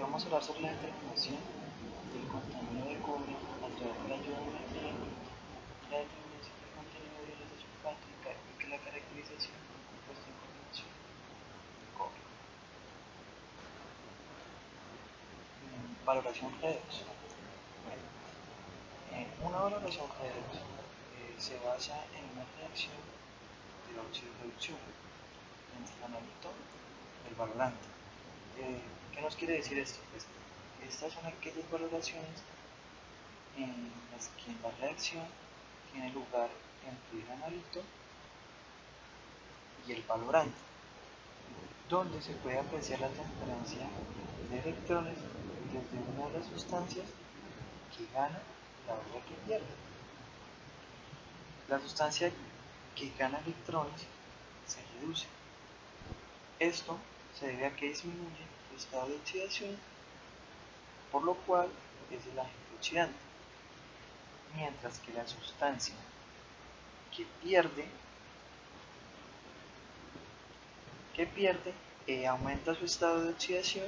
vamos a hablar sobre la determinación del contenido de cobre a través de la iodometría, la determinación del contenido de iones de sulfato y que la caracterización de un compuesto en combinación de cobre. Valoración redox. Bueno, una valoración redox se basa en una reacción de óxido-reducción entre el analito y el valorante. ¿Qué nos quiere decir esto? Pues estas son aquellas valoraciones en las que la reacción tiene lugar entre el analito y el valorante, donde se puede apreciar la transferencia de electrones desde una de las sustancias que gana y la otra que pierde. La sustancia que gana electrones se reduce. Esto se debe a que disminuye su estado de oxidación, por lo cual es el agente oxidante, mientras que la sustancia que pierde aumenta su estado de oxidación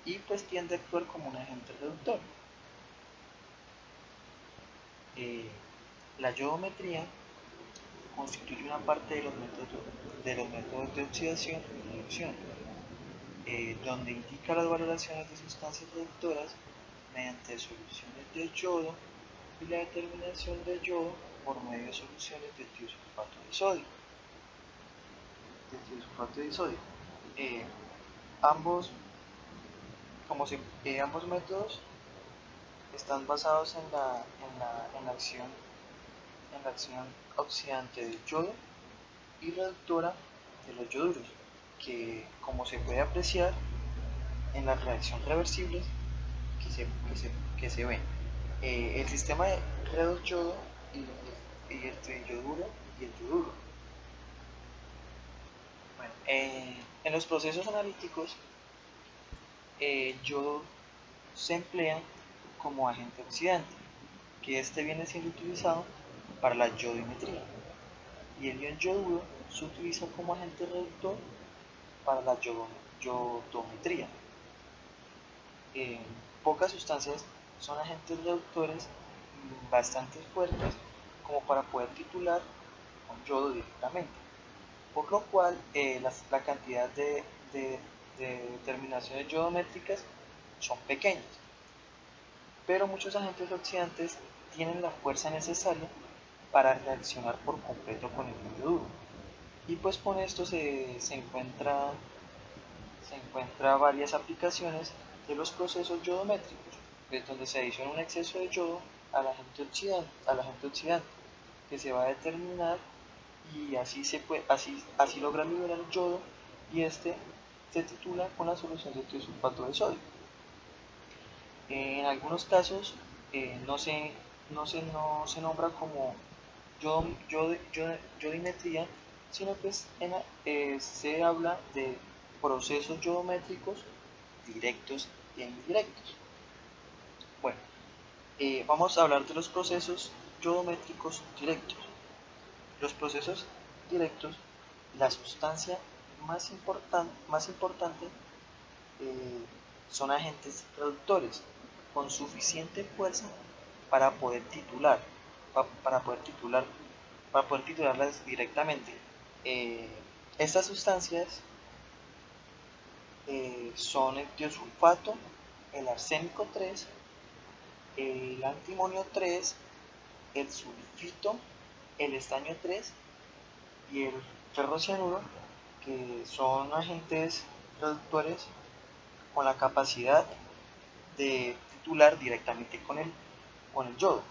y pues tiende a actuar como un agente reductor. La iodometría constituye una parte de los métodos de oxidación y reducción, donde indica las valoraciones de sustancias reductoras mediante soluciones de yodo y la determinación de yodo por medio de soluciones de tiosulfato de sodio. Ambos ambos métodos están basados en la acción oxidante del yodo y reductora de los yoduros, que como se puede apreciar en las reacciones reversibles que se ven. El sistema de redox yodo y el triyoduro y el yoduro. Bueno, en los procesos analíticos, el yodo se emplea como agente oxidante, que este viene siendo utilizado para la yodimetría, y el ion yoduro se utiliza como agente reductor para la yodometría. Pocas sustancias son agentes reductores bastante fuertes como para poder titular un yodo directamente, por lo cual la cantidad de determinaciones yodométricas son pequeñas, pero muchos agentes oxidantes tienen la fuerza necesaria para reaccionar por completo con el yoduro, y pues con esto se encuentra varias aplicaciones de los procesos yodométricos, pues donde se adiciona un exceso de yodo al agente oxidante, que se va a determinar, y así logra liberar el yodo, y este se titula con la solución de tiosulfato de sodio. En algunos casos no se nombra como yodimetría, sino que se habla de procesos yodométricos directos e indirectos. Bueno, vamos a hablar de los procesos yodométricos directos. Los procesos directos, la sustancia más importante son agentes reductores con suficiente fuerza para poder titularlas directamente. Estas sustancias son el tiosulfato, el arsénico 3, el antimonio 3, el sulfito, el estaño 3 y el ferrocianuro, que son agentes reductores con la capacidad de titular directamente con el yodo.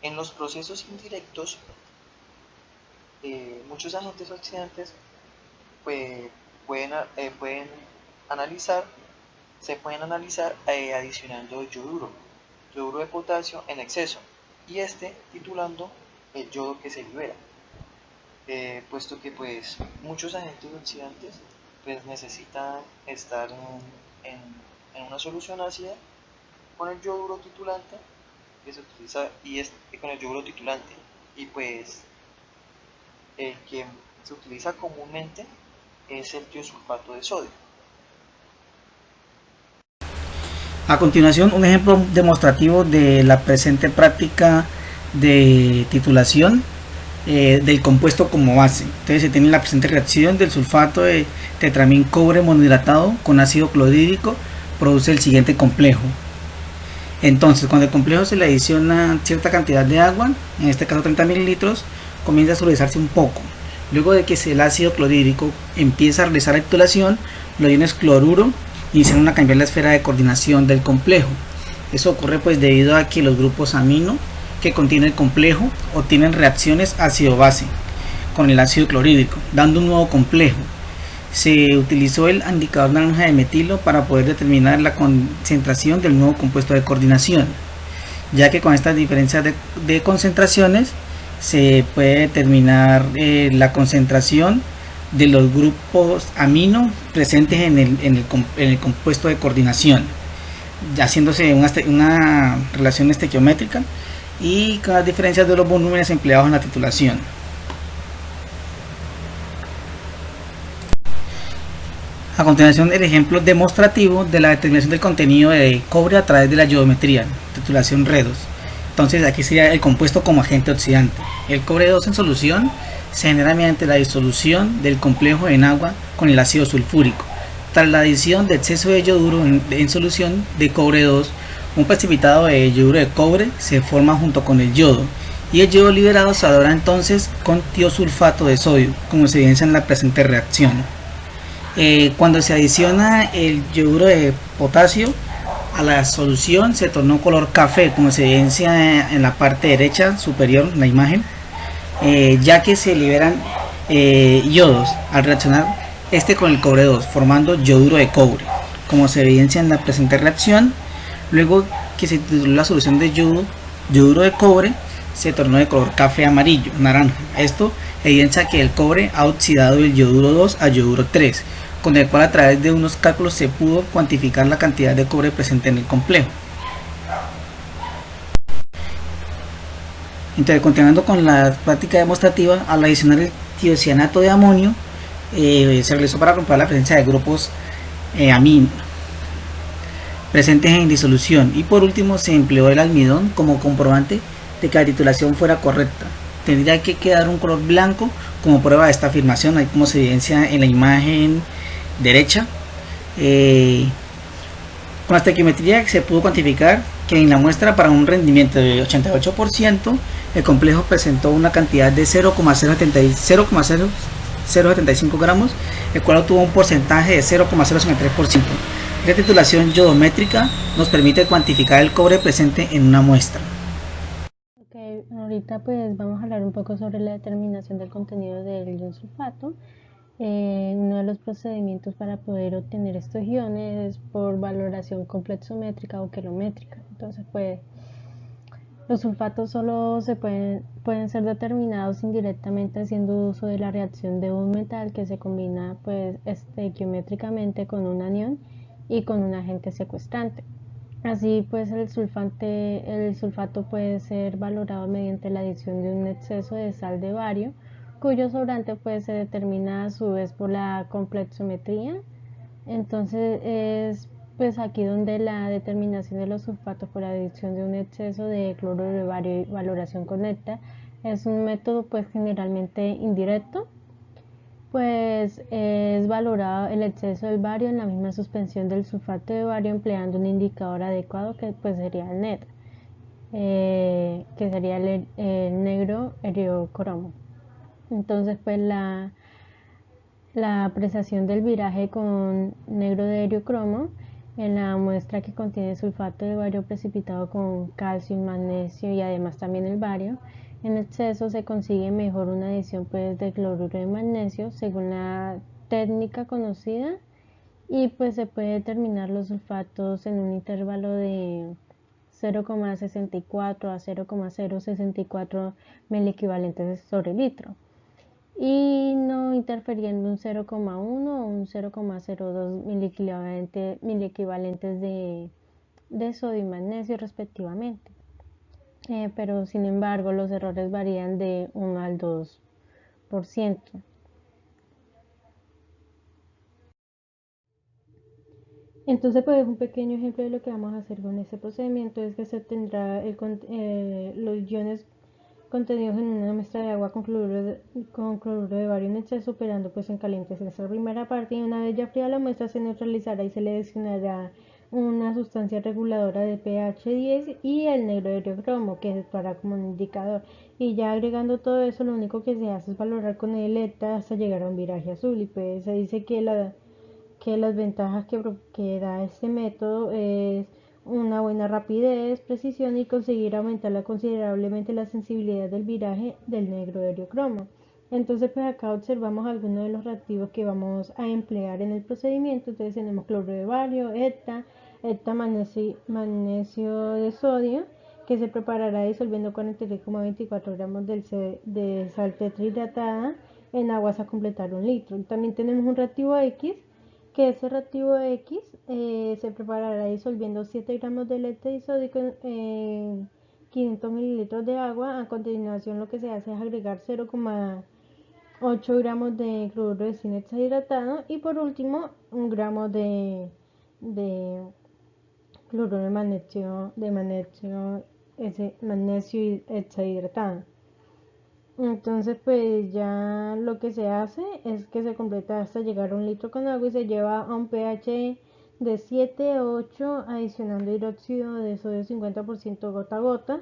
En los procesos indirectos, muchos agentes oxidantes pues, se pueden analizar adicionando yoduro de potasio en exceso, y titulando el yodo que se libera, puesto que pues muchos agentes oxidantes pues necesitan estar en una solución ácida con el yoduro titulante que se utiliza, con el yoduro titulante, y pues el que se utiliza comúnmente es el tiosulfato de sodio. A continuación, un ejemplo demostrativo de la presente práctica de titulación del compuesto como base. Entonces se tiene la presente reacción del sulfato de tetramín cobre monohidratado con ácido clorhídrico, produce el siguiente complejo. Entonces, cuando el complejo se le adiciona cierta cantidad de agua, en este caso 30 mililitros, comienza a solubilizarse un poco. Luego de que el ácido clorhídrico empieza a realizar la titulación, los iones cloruro inician a cambiar la esfera de coordinación del complejo. Eso ocurre pues debido a que los grupos amino que contiene el complejo obtienen reacciones ácido-base con el ácido clorhídrico, dando un nuevo complejo. Se utilizó el indicador naranja de metilo para poder determinar la concentración del nuevo compuesto de coordinación, ya que con estas diferencias de concentraciones se puede determinar la concentración de los grupos amino presentes en el compuesto de coordinación, haciéndose una relación estequiométrica y con las diferencias de los volúmenes empleados en la titulación. A continuación, el ejemplo demostrativo de la determinación del contenido de cobre a través de la iodometría, titulación redos. Entonces, aquí sería el compuesto como agente oxidante. El cobre 2 en solución se genera mediante la disolución del complejo en agua con el ácido sulfúrico. Tras la adición de exceso de yoduro en solución de cobre 2, un precipitado de yoduro de cobre se forma junto con el yodo, y el yodo liberado se adora entonces con tiosulfato de sodio, como se evidencia en la presente reacción. Cuando se adiciona el yoduro de potasio a la solución, se tornó color café, como se evidencia en la parte derecha superior de la imagen, ya que se liberan yodos al reaccionar este con el cobre 2, formando yoduro de cobre, como se evidencia en la presente reacción. Luego que se tituló la solución de yoduro de cobre, se tornó de color café amarillo, naranja. Esto evidencia que el cobre ha oxidado el yoduro 2 a yoduro 3, con el cual a través de unos cálculos se pudo cuantificar la cantidad de cobre presente en el complejo. Entonces, continuando con la práctica demostrativa, al adicionar el tiocianato de amonio, se realizó para comprobar la presencia de grupos amino presentes en disolución, y por último se empleó el almidón como comprobante de que la titulación fuera correcta. Tendría que quedar un color blanco como prueba de esta afirmación, ahí como se evidencia en la imagen derecha. Con la estequiometría se pudo cuantificar que en la muestra, para un rendimiento de 88%, el complejo presentó una cantidad de 0,075 gramos, el cual obtuvo un porcentaje de 0,053%. La titulación yodométrica nos permite cuantificar el cobre presente en una muestra. Ok, ahorita pues vamos a hablar un poco sobre la determinación del contenido del ion sulfato. Uno de los procedimientos para poder obtener estos iones es por valoración complexométrica o quelométrica. Entonces, pues, los sulfatos solo pueden ser determinados indirectamente haciendo uso de la reacción de un metal que se combina pues estequiométricamente con un anión y con un agente secuestrante. Así pues el sulfato puede ser valorado mediante la adición de un exceso de sal de bario, cuyo sobrante pues se determina a su vez por la complexometría. Entonces es pues aquí donde la determinación de los sulfatos por adición de un exceso de cloruro de bario y valoración correcta es un método pues generalmente indirecto, pues es valorado el exceso del bario en la misma suspensión del sulfato de bario empleando un indicador adecuado que pues sería el NET, que sería el negro heliocromo. Entonces pues la apreciación del viraje con negro de heliocromo en la muestra que contiene sulfato de bario precipitado con calcio y magnesio y además también el bario. En exceso se consigue mejor una adición pues de cloruro de magnesio según la técnica conocida, y pues se puede determinar los sulfatos en un intervalo de 0,64 a 0,064 miliequivalentes sobre litro, y no interfiriendo un 0,1 o un 0,02 miliequivalentes de sodio y magnesio respectivamente. Pero sin embargo los errores varían de 1 al 2%. Entonces, pues un pequeño ejemplo de lo que vamos a hacer con este procedimiento es que se tendrá los iones contenidos en una muestra de agua con cloruro de bario en exceso, operando pues en calientes en esta primera parte, y una vez ya fría la muestra se neutralizará y se le adicionará una sustancia reguladora de pH 10 y el negro de cromo que actuará como un indicador. Y ya agregando todo eso, lo único que se hace es valorar con el ETA hasta llegar a un viraje azul. Y pues se dice que las ventajas que da este método es una buena rapidez, precisión y conseguir aumentar considerablemente la sensibilidad del viraje del negro heliocromo. Entonces, pues acá observamos algunos de los reactivos que vamos a emplear en el procedimiento. Entonces tenemos cloruro de bario, ETA magnesio de sodio, que se preparará disolviendo 43,24 gramos de sal tetrahidratada en aguas a completar 1 litro. También tenemos un reactivo X, que ese reactivo X se preparará disolviendo 7 gramos de leche disódico en 500 mililitros de agua. A continuación lo que se hace es agregar 0,8 gramos de cloruro de zinc hexahidratado y por último 1 gramo de cloruro magnesio hexahidratado. Entonces pues ya lo que se hace es que se completa hasta llegar a 1 litro con agua y se lleva a un pH de 7 a 8 adicionando hidróxido de sodio 50% gota a gota.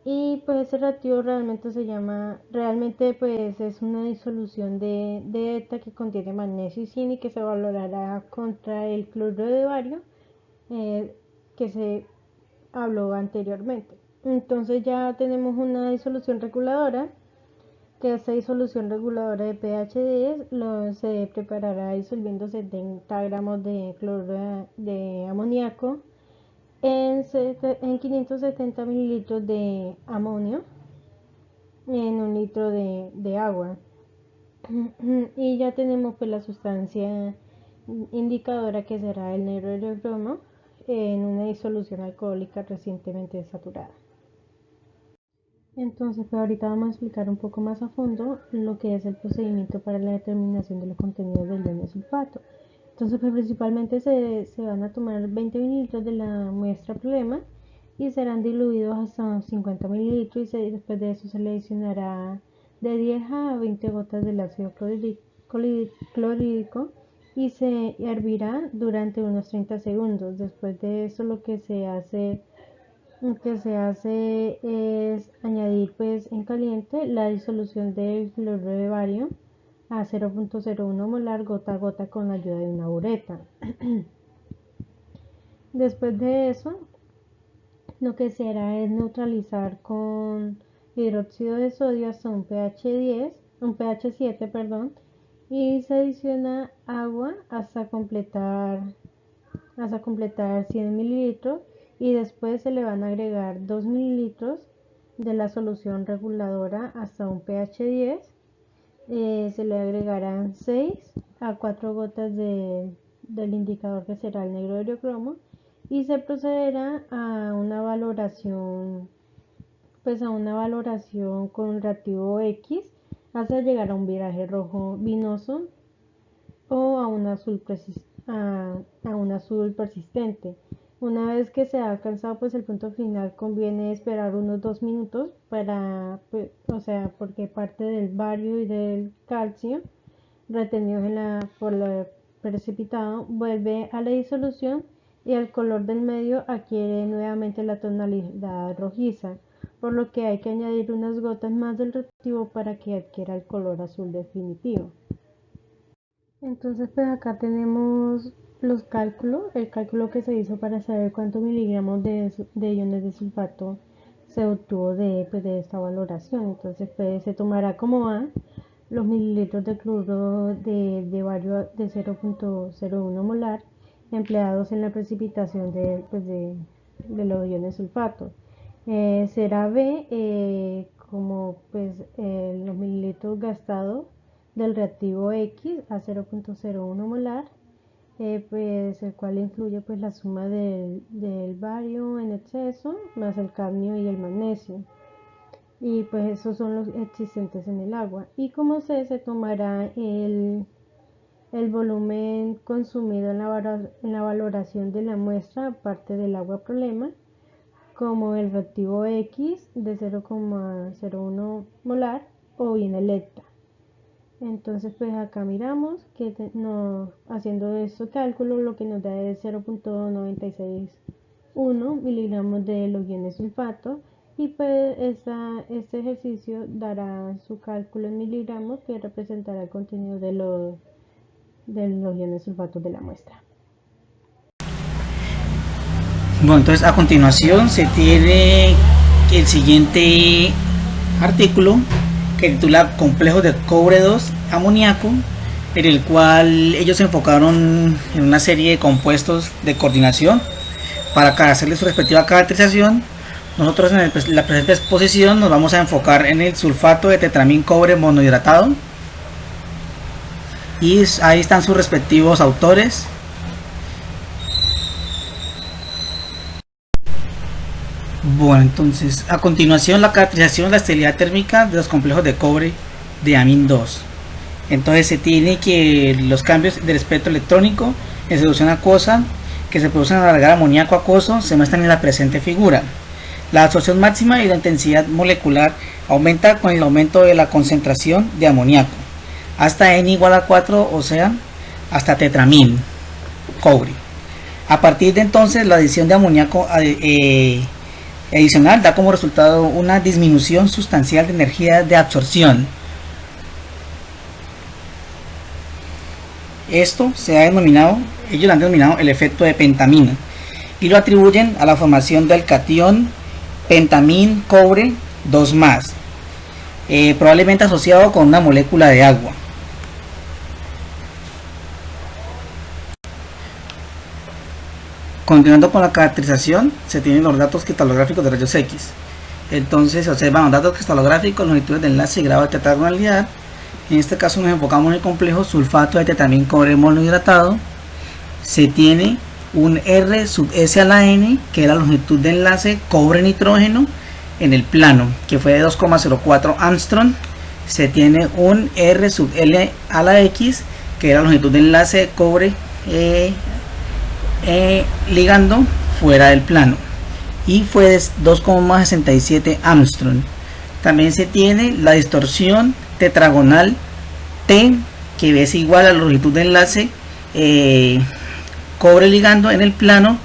Y pues ese reactivo realmente pues es una disolución de ETA que contiene magnesio y zinc y que se valorará contra el cloruro de bario eh, que se habló anteriormente. Entonces ya tenemos una disolución reguladora, que esta disolución reguladora de pH 10 se preparará disolviendo 70 gramos de cloruro de amoníaco en 570 mililitros de amonio en 1 litro de agua. Y ya tenemos pues la sustancia indicadora, que será el negro de cromo en una disolución alcohólica recientemente saturada. Entonces, pues ahorita vamos a explicar un poco más a fondo lo que es el procedimiento para la determinación de los contenidos del ion de sulfato. Entonces, pues principalmente se van a tomar 20 mililitros de la muestra problema y serán diluidos hasta 50 mililitros y después de eso se le adicionará de 10 a 20 gotas del ácido clorhídrico y se hervirá durante unos 30 segundos. Después de eso lo que se hace es añadir pues en caliente la disolución del cloruro de bario a 0,01 molar gota a gota con la ayuda de una bureta. Después de eso, lo que se hará es neutralizar con hidróxido de sodio hasta un pH 7, perdón, y se adiciona agua hasta completar 100 mililitros y después se le van a agregar 2 mililitros de la solución reguladora hasta un pH 10. Se le agregarán 6 a 4 gotas del indicador, que será el negro heliocromo, y se procederá a una valoración con reactivo X hasta llegar a un viraje rojo vinoso o a un azul persistente. Una vez que se ha alcanzado pues el punto final, conviene esperar unos 2 minutos porque parte del bario y del calcio retenidos por lo precipitado vuelve a la disolución y el color del medio adquiere nuevamente la tonalidad rojiza, por lo que hay que añadir unas gotas más del reactivo para que adquiera el color azul definitivo. Entonces pues acá tenemos el cálculo que se hizo para saber cuántos miligramos de iones de sulfato se obtuvo de esta valoración. Entonces pues se tomará como A los mililitros de cloruro de bario de 0,01 molar empleados en la precipitación de los iones de sulfato. Será B como los mililitros gastados del reactivo X a 0,01 molar, pues el cual incluye pues la suma del bario en exceso más el cadmio y el magnesio, y pues esos son los existentes en el agua. Y como se tomará el el volumen consumido en la valoración de la muestra, aparte del agua problema, como el reactivo X de 0,01 molar o bien el ETA. Entonces pues acá miramos que haciendo este cálculo lo que nos da es 0,961 miligramos de los iones sulfato, y pues este ejercicio dará su cálculo en miligramos, que representará el contenido de los iones sulfatos de la muestra. Bueno, entonces a continuación se tiene el siguiente artículo que titula Complejos de cobre 2 amoníaco, en el cual ellos se enfocaron en una serie de compuestos de coordinación para hacerle su respectiva caracterización. Nosotros en la presente exposición nos vamos a enfocar en el sulfato de tetramín cobre monohidratado, y ahí están sus respectivos autores. Bueno, entonces a continuación la caracterización de la estabilidad térmica de los complejos de cobre de amín 2. Entonces se tiene que los cambios del espectro electrónico en solución acuosa que se producen al agregar amoníaco acuoso se muestran en la presente figura. La absorción máxima y la intensidad molecular aumenta con el aumento de la concentración de amoníaco hasta n igual a 4, o sea, hasta tetramín cobre. A partir de entonces la adición de amoníaco adicional da como resultado una disminución sustancial de energía de absorción. Esto se ha denominado, ellos lo han denominado el efecto de pentamina, y lo atribuyen a la formación del catión pentamín cobre 2+, probablemente asociado con una molécula de agua. Continuando con la caracterización, se tienen los datos cristalográficos de rayos X. Entonces se observan los datos cristalográficos, longitudes de enlace y grado de tetragonalidad. En este caso nos enfocamos en el complejo sulfato de tetramín cobre monohidratado. Se tiene un R sub S a la N, que es la longitud de enlace cobre-nitrógeno en el plano, que fue de 2,04 Armstrong. Se tiene un R sub L a la X, que es la longitud de enlace cobre ligando fuera del plano, y fue de 2,67 Armstrong. También se tiene la distorsión tetragonal T, que es igual a la longitud de enlace cobre ligando en el plano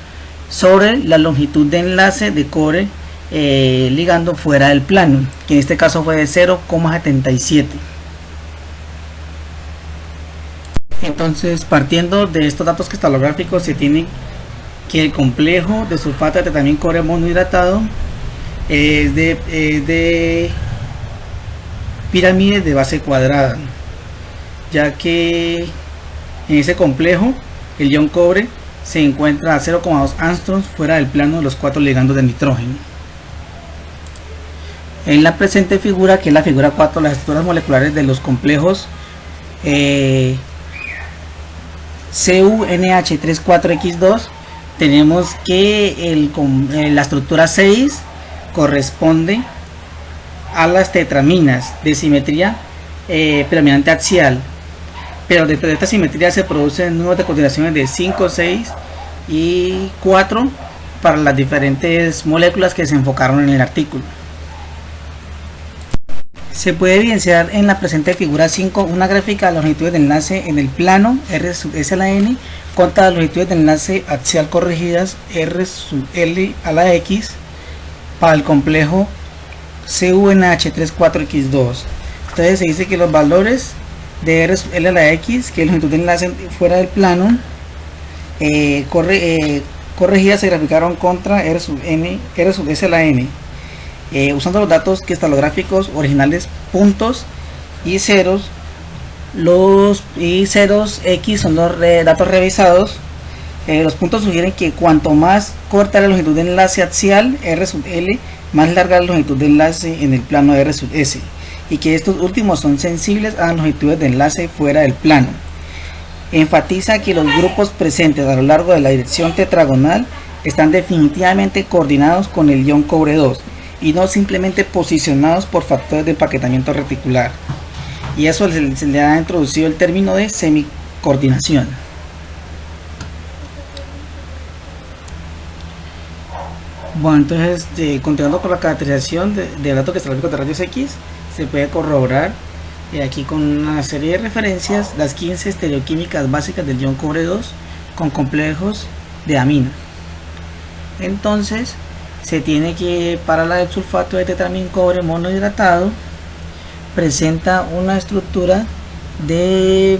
sobre la longitud de enlace de cobre ligando fuera del plano, que en este caso fue de 0,77. Entonces, partiendo de estos datos cristalográficos, se tiene que el complejo de sulfato de tetramín cobre monohidratado es de pirámide de base cuadrada, ya que en ese complejo el ion cobre se encuentra a 0,2 angstroms fuera del plano de los 4 ligandos de nitrógeno. En la presente figura, que es la figura 4, las estructuras moleculares de los complejos CuNH34X2, tenemos que la estructura 6 corresponde a las tetraminas de simetría predominante axial, pero dentro de esta simetría se producen números de coordinaciones de 5, 6 y 4 para las diferentes moléculas que se enfocaron en el artículo. Se puede evidenciar en la presente figura 5 una gráfica de las longitudes de enlace en el plano R sub S a la N contra las longitudes de enlace axial corregidas R sub L a la X para el complejo CuNH34X2. Entonces se dice que los valores de R sub L a la X, que es la longitud de enlace fuera del plano, corregidas, se graficaron contra R sub S a la N. Usando los datos cristalográficos originales, puntos y ceros. Los ceros X son los datos revisados. Los puntos sugieren que cuanto más corta la longitud de enlace axial R sub L, más larga la longitud de enlace en el plano R sub S, y que estos últimos son sensibles a las longitudes de enlace fuera del plano. Enfatiza que los grupos presentes a lo largo de la dirección tetragonal están definitivamente coordinados con el ion cobre 2 y no simplemente posicionados por factores de empaquetamiento reticular, y eso se le ha introducido el término de coordinación. Bueno, entonces continuando con la caracterización del dato cristalógico de rayos X, se puede corroborar aquí con una serie de referencias las 15 estereoquímicas básicas del ion cobre 2 con complejos de amina. Entonces se tiene que para la del sulfato de tetramín cobre monohidratado presenta una estructura de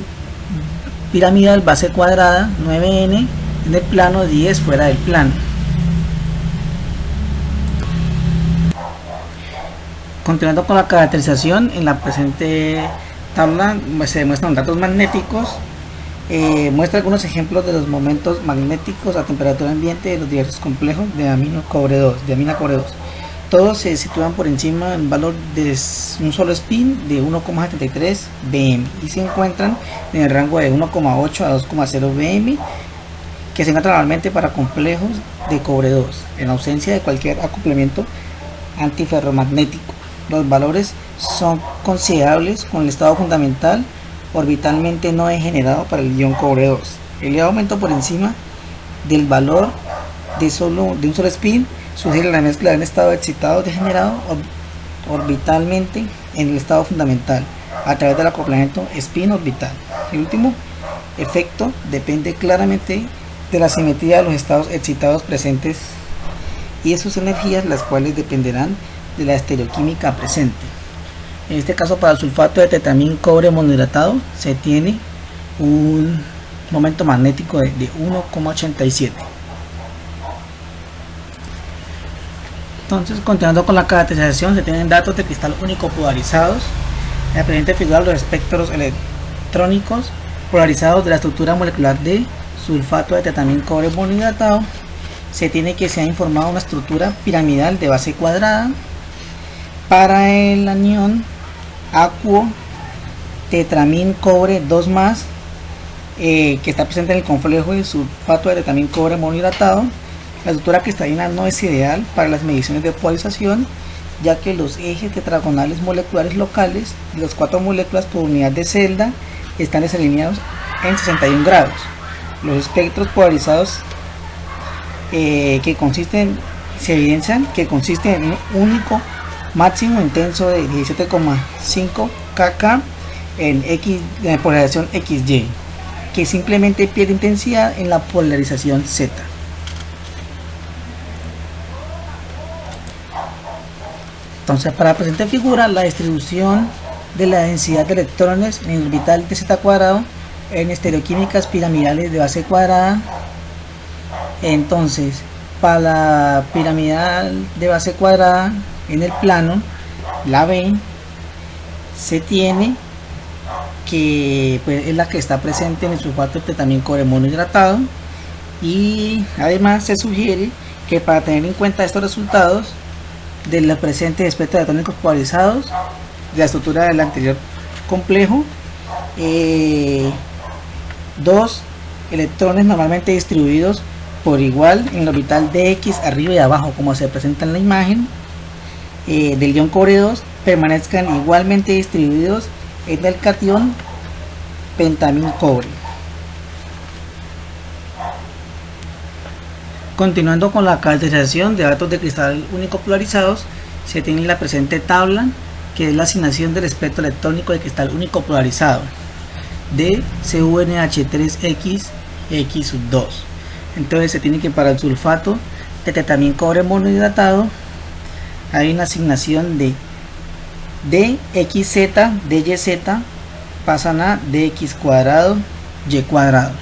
piramidal base cuadrada 9n en el plano, 10 fuera del plano. Continuando con la caracterización, en la presente tabla se muestran datos magnéticos, muestra algunos ejemplos de los momentos magnéticos a temperatura ambiente de los diversos complejos de amina cobre 2. Todos se sitúan por encima del valor de un solo spin de 1,73 bm y se encuentran en el rango de 1,8 a 2,0 bm, que se encuentran normalmente para complejos de cobre 2 en ausencia de cualquier acoplamiento antiferromagnético. Los valores son considerables con el estado fundamental orbitalmente no degenerado para el ion cobre 2. El aumento por encima del valor de un solo spin sugiere la mezcla de un estado excitado degenerado orbitalmente en el estado fundamental a través del acoplamiento spin orbital. El último efecto depende claramente de la simetría de los estados excitados presentes y de sus energías, las cuales dependerán de la estereoquímica presente. En este caso, para el sulfato de tetramín cobre monohidratado se tiene un momento magnético de 1,87. Entonces, continuando con la caracterización, se tienen datos de cristal único polarizados. En la presente figura, los espectros electrónicos polarizados de la estructura molecular de sulfato de tetramín cobre monohidratado. Se tiene que se ha informado una estructura piramidal de base cuadrada para el anión acuo tetramín cobre 2+, que está presente en el complejo de sulfato de tetramín cobre monohidratado. La estructura cristalina no es ideal para las mediciones de polarización, ya que los ejes tetragonales moleculares locales de las 4 moléculas por unidad de celda están desalineados en 61 grados. Los espectros polarizados se evidencian que consisten en un único máximo intenso de 17,5 kK en polarización XY, que simplemente pierde intensidad en la polarización Z. Entonces, para la presente figura, la distribución de la densidad de electrones en el orbital de Z cuadrado en estereoquímicas piramidales de base cuadrada. Entonces, para la piramidal de base cuadrada en el plano, la B, se tiene que pues, es la que está presente en el sulfato de tetramín cobre monohidratado, y además se sugiere que para tener en cuenta estos resultados de los presentes espectros electrónicos polarizados de la estructura del anterior complejo, dos electrones normalmente distribuidos por igual en el orbital de X arriba y abajo, como se presenta en la imagen del ion cobre 2, permanezcan igualmente distribuidos en el catión pentamín cobre. Continuando con la caracterización de datos de cristal único polarizados, se tiene la presente tabla, que es la asignación del espectro electrónico de cristal único polarizado de CuNH3X X2. Entonces se tiene que para el sulfato de tetramín cobre monohidratado hay una asignación de dxz, dyz pasan a dx cuadrado y cuadrado.